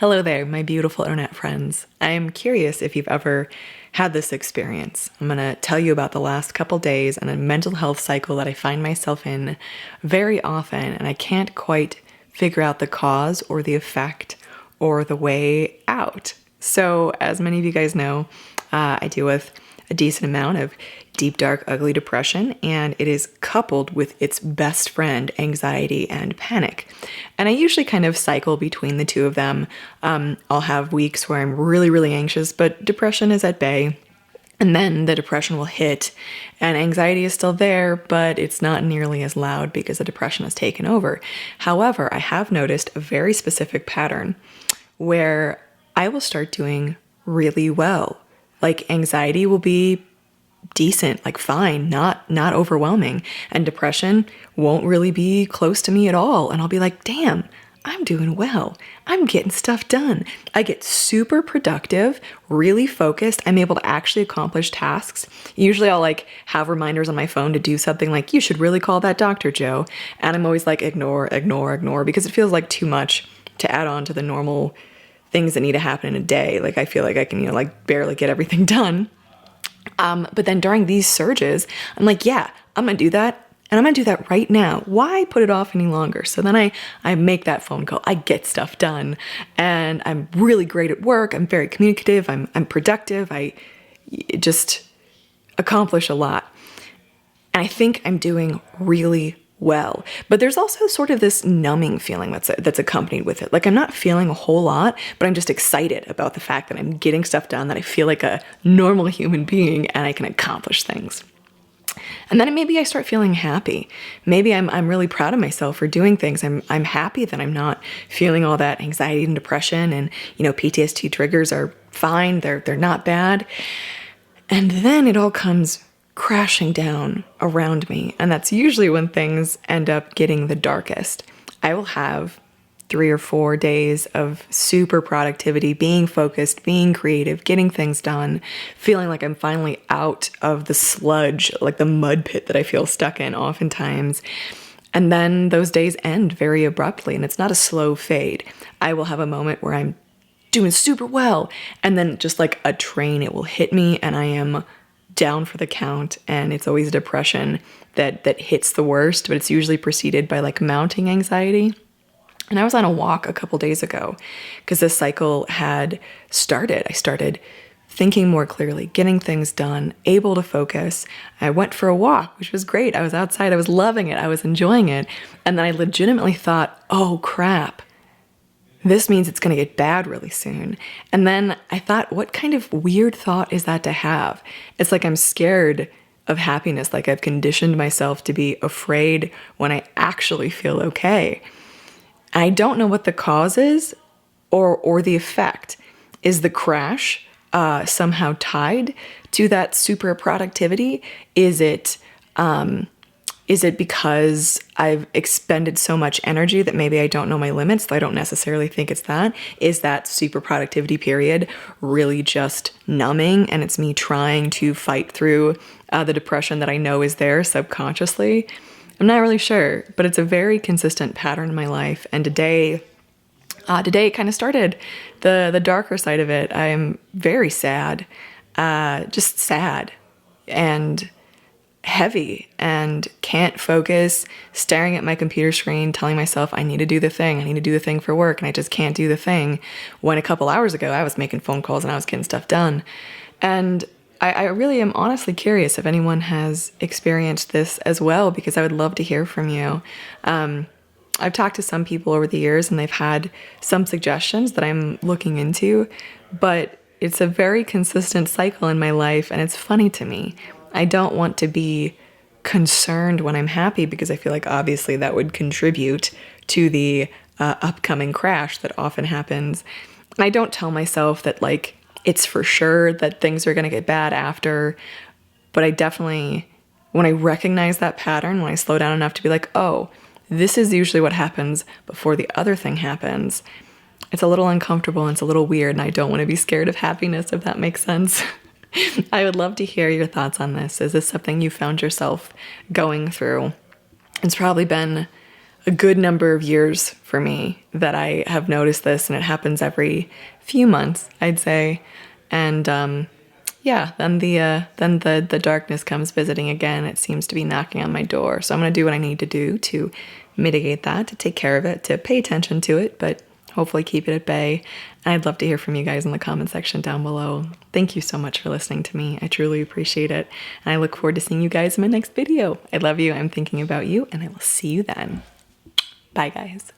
Hello there, my beautiful internet friends. I am curious if you've ever had this experience. I'm going to tell you about the last couple days and a mental health cycle that I find myself in very often, and I can't quite figure out the cause or the effect or the way out. So, as many of you guys know, I deal with a decent amount of deep, dark, ugly depression, and it is coupled with its best friend, anxiety and panic. And I usually kind of cycle between the two of them. I'll have weeks where I'm really, really anxious, but depression is at bay. And then the depression will hit, and anxiety is still there, but it's not nearly as loud because the depression has taken over. However, I have noticed a very specific pattern where I will start doing really well. Like anxiety will be decent, like fine, not overwhelming. And depression won't really be close to me at all. And I'll be like, damn, I'm doing well. I'm getting stuff done. I get super productive, really focused. I'm able to actually accomplish tasks. Usually I'll like have reminders on my phone to do something like, you should really call that doctor, Joe. And I'm always like, ignore, because it feels like too much to add on to the normal things that need to happen in a day. Like I feel like I can, like barely get everything done. But then during these surges, I'm like, yeah, I'm gonna do that. And I'm gonna do that right now. Why put it off any longer? So then I make that phone call. I get stuff done. And I'm really great at work. I'm very communicative. I'm productive. I just accomplish a lot. And I think I'm doing really well. But there's also sort of this numbing feeling that's accompanied with it. Like I'm not feeling a whole lot, but I'm just excited about the fact that I'm getting stuff done, that I feel like a normal human being and I can accomplish things. And then maybe I start feeling happy. Maybe I'm really proud of myself for doing things. I'm happy that I'm not feeling all that anxiety and depression, and PTSD triggers are fine. They're not bad. And then it all comes crashing down around me. And that's usually when things end up getting the darkest. I will have 3 or 4 days of super productivity, being focused, being creative, getting things done, feeling like I'm finally out of the sludge, like the mud pit that I feel stuck in oftentimes. And then those days end very abruptly, and it's not a slow fade. I will have a moment where I'm doing super well, and then just like a train, it will hit me and I am down for the count. And it's always depression that hits the worst, but it's usually preceded by like mounting anxiety. And I was on a walk a couple days ago because this cycle had started. I started thinking more clearly, getting things done, able to focus. I went for a walk, which was great. I was outside, I was loving it, I was enjoying it. And then I legitimately thought, oh crap, this means it's going to get bad really soon. And then I thought, what kind of weird thought is that to have? It's like I'm scared of happiness, like I've conditioned myself to be afraid when I actually feel okay. I don't know what the cause is or the effect. Is the crash somehow tied to that super productivity? Is it because I've expended so much energy that maybe I don't know my limits? I don't necessarily think it's that. Is that super productivity period really just numbing, and it's me trying to fight through the depression that I know is there subconsciously? I'm not really sure, but it's a very consistent pattern in my life. And today it kind of started the darker side of it. I am very sad, just sad and heavy, and can't focus, staring at my computer screen, telling myself I need to do the thing for work, and I just can't do the thing. When a couple hours ago I was making phone calls and I was getting stuff done. And I really am honestly curious if anyone has experienced this as well, because I would love to hear from you. I've talked to some people over the years and they've had some suggestions that I'm looking into, but it's a very consistent cycle in my life, and it's funny to me. I don't want to be concerned when I'm happy, because I feel like obviously that would contribute to the upcoming crash that often happens. And I don't tell myself that like it's for sure that things are going to get bad after, but I definitely, when I recognize that pattern, when I slow down enough to be like, oh, this is usually what happens before the other thing happens, it's a little uncomfortable and it's a little weird, and I don't want to be scared of happiness, if that makes sense. I would love to hear your thoughts on this. Is this something you found yourself going through? It's probably been a good number of years for me that I have noticed this, and it happens every few months, I'd say. And yeah, then the darkness comes visiting again. It seems to be knocking on my door. So I'm gonna do what I need to do to mitigate that, to take care of it, to pay attention to it, but hopefully keep it at bay. And I'd love to hear from you guys in the comment section down below. Thank you so much for listening to me. I truly appreciate it. And I look forward to seeing you guys in my next video. I love you. I'm thinking about you, and I will see you then. Bye, guys.